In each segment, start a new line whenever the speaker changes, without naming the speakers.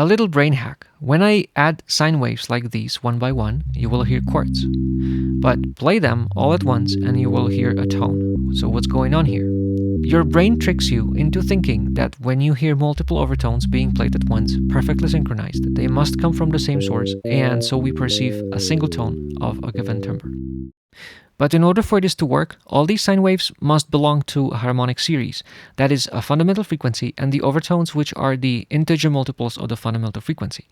A little brain hack. When I add sine waves like these one by one, you will hear chords. But play them all at once and you will hear a tone. So what's going on here? Your brain tricks you into thinking that when you hear multiple overtones being played at once, perfectly synchronized, they must come from the same source, and so we perceive a single tone of a given timbre. But in order for this to work, all these sine waves must belong to a harmonic series, that is, a fundamental frequency and the overtones which are the integer multiples of the fundamental frequency.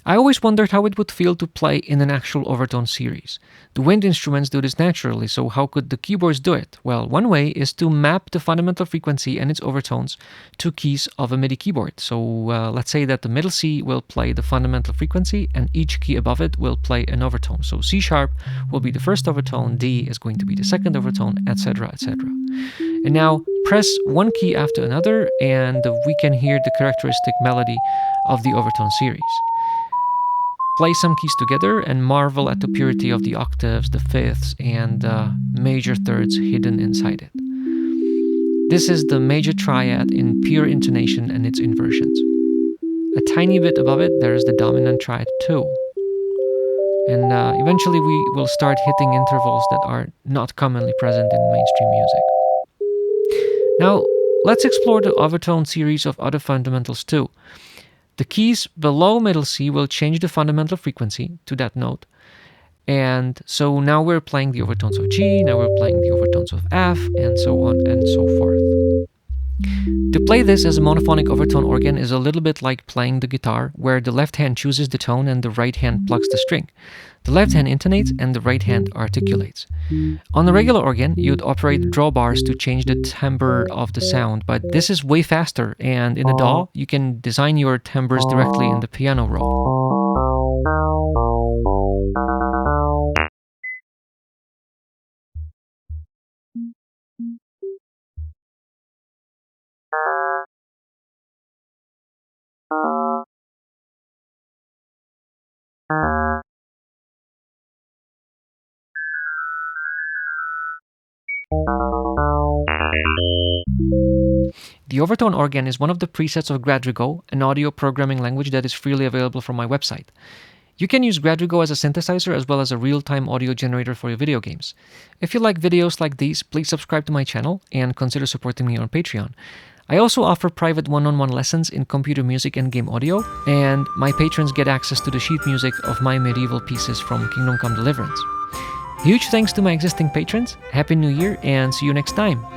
I always wondered how it would feel to play in an actual overtone series. The wind instruments do this naturally, so how could the keyboards do it? Well, one way is to map the fundamental frequency and its overtones to keys of a MIDI keyboard. So let's say that the middle C will play the fundamental frequency and each key above it will play an overtone. So C sharp will be the first overtone, D is going to be the second overtone, etc., etc. And now press one key after another and we can hear the characteristic melody of the overtone series. Play some keys together and marvel at the purity of the octaves, the fifths, and major thirds hidden inside it. This is the major triad in pure intonation and its inversions. A tiny bit above it, there is the dominant triad too. And eventually we will start hitting intervals that are not commonly present in mainstream music. Now, let's explore the overtone series of other fundamentals too. The keys below middle C will change the fundamental frequency to that note. And so now we're playing the overtones of G, now we're playing the overtones of F, and so on and so forth. To play this as a monophonic overtone organ is a little bit like playing the guitar, where the left hand chooses the tone and the right hand plucks the string. The left hand intonates and the right hand articulates. On a regular organ, you'd operate drawbars to change the timbre of the sound, but this is way faster, and in a DAW, you can design your timbres directly in the piano roll. The overtone organ is one of the presets of Quadriga, an audio programming language that is freely available from my website. You can use Quadriga as a synthesizer as well as a real-time audio generator for your video games. If you like videos like these, please subscribe to my channel and consider supporting me on Patreon. I also offer private one-on-one lessons in computer music and game audio, and my patrons get access to the sheet music of my medieval pieces from Kingdom Come Deliverance. Huge thanks to my existing patrons, Happy New Year, and see you next time!